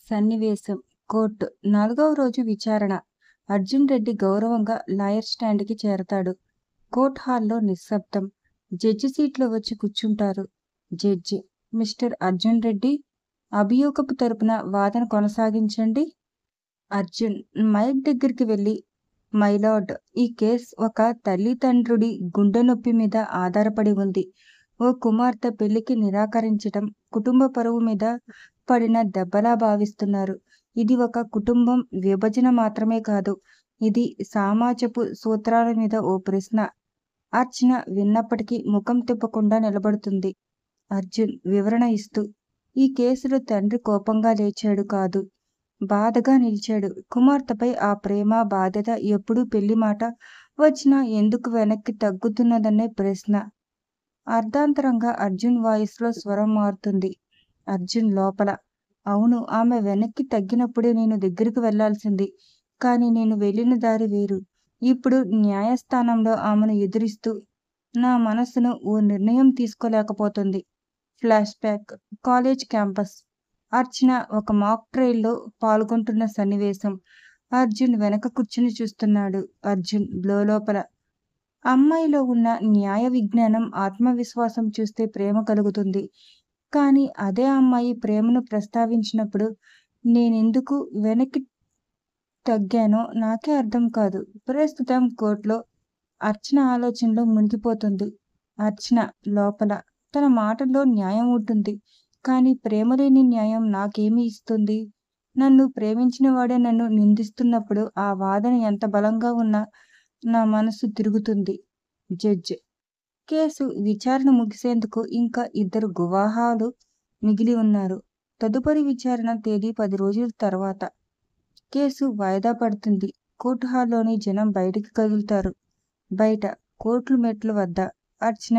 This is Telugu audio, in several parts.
సన్నివేశం కోర్టు 4వ రోజు విచారణ. అర్జున్ రెడ్డి గౌరవంగా లాయర్ స్టాండ్కి చేరతాడు. కోర్ట్ హాల్లో నిశ్శబ్దం. జడ్జి సీట్లో వచ్చి కూర్చుంటారు. జడ్జి: మిస్టర్ అర్జున్ రెడ్డి, అభియోగపు తరపున వాదన కొనసాగించండి. అర్జున్ మైక్ దగ్గరికి వెళ్ళి: మైలార్డ్, ఈ కేస్ ఒక తల్లిదండ్రుడి గుండె నొప్పి మీద ఆధారపడి ఉంది. ఓ కుమార్తె పెళ్లికి నిరాకరించటం కుటుంబ పరువు మీద పడిన దెబ్బలా భావిస్తున్నారు. ఇది ఒక కుటుంబం విభజన మాత్రమే కాదు, ఇది సమాజపు సూత్రాల మీద ఓ ప్రశ్న. అర్చన విన్నప్పటికీ ముఖం తిప్పకుండా నిలబడుతుంది. అర్జున్ వివరణ ఇస్తూ: ఈ కేసులో తండ్రి కోపంగా లేచాడు కాదు, బాధగా నిలిచాడు. కుమార్తెపై ఆ ప్రేమ, బాధ్యత ఎప్పుడూ పెళ్లి మాట వచ్చినా ఎందుకు వెనక్కి తగ్గుతున్నదనే ప్రశ్న. అర్ధాంతరంగా అర్జున్ వాయిస్లో స్వరం మారుతుంది. అర్జున్ లోపల: అవును, ఆమె వెనక్కి తగ్గినప్పుడే నేను దగ్గరికి వెళ్లాల్సింది. కానీ నేను వెళ్ళిన దారి వేరు. ఇప్పుడు న్యాయస్థానంలో ఆమెను ఎదురిస్తూ నా మనసును ఓ నిర్ణయం తీసుకోలేకపోతుంది. Flash back. College campus. Archana ఒక మాక్ ట్రయల్లో పాల్గొంటున్న సన్నివేశం. అర్జున్ వెనక కూర్చుని చూస్తున్నాడు. అర్జున్ లోపల: అమ్మాయిలో ఉన్న న్యాయ విజ్ఞానం, ఆత్మవిశ్వాసం చూస్తే ప్రేమ కలుగుతుంది. కానీ అదే అమ్మాయి ప్రేమను ప్రస్తావించినప్పుడు నేనెందుకు వెనక్కి తగ్గానో నాకే అర్థం కాదు. ప్రస్తుతం కోర్టులో అర్చన ఆలోచనలో మునిగిపోతుంది. అర్చన లోపల: తన మాటల్లో న్యాయం ఉంటుంది, కానీ ప్రేమలేని న్యాయం నాకేమి ఇస్తుంది? నన్ను ప్రేమించిన వాడే నన్ను నిందిస్తున్నప్పుడు ఆ వాదన ఎంత బలంగా ఉన్నా నా మనసు తిరుగుతుంది. జడ్జ్: కేసు విచారణ ముగిసేందుకు ఇంకా 2 గువాహాలు మిగిలి ఉన్నారు. తదుపరి విచారణ తేదీ 10 రోజుల తర్వాత. కేసు వాయిదా పడుతుంది. కోర్టు హాల్లోని జనం బయటికి కదులుతారు. బయట కోర్టు మెట్ల వద్ద అర్చన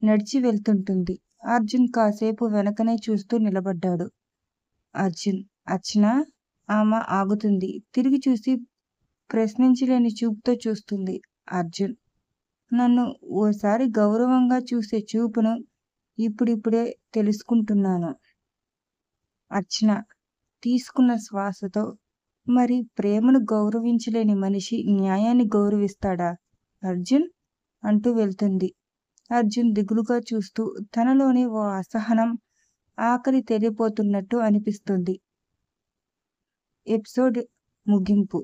నడిచి వెళ్తుంటుంది. అర్జున్ కాసేపు వెనకనే చూస్తూ నిలబడ్డాడు. అర్జున్: అర్చన. ఆమె ఆగుతుంది. తిరిగి చూసి ప్రశ్నించలేని చూపుతో చూస్తుంది. అర్జున్: నన్ను ఓసారి గౌరవంగా చూసే చూపును ఇప్పుడిప్పుడే తెలుసుకుంటున్నాను. అర్చన తీసుకున్న శ్వాసతో: మరి ప్రేమను గౌరవించలేని మనిషి న్యాయాన్ని గౌరవిస్తాడా అర్జున్? అంటూ వెళ్తుంది. అర్జున్ దిగులుగా చూస్తూ తనలోని ఓ అసహనం, ఆకలి తెలియపోతున్నట్టు అనిపిస్తుంది. ఎపిసోడ్ ముగింపు.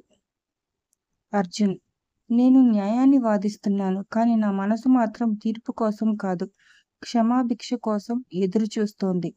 అర్జున్: నేను న్యాయాన్ని వాదిస్తున్నాను, కానీ నా మనసు మాత్రం తీర్పు కోసం కాదు, క్షమాభిక్ష కోసం ఎదురు చూస్తోంది.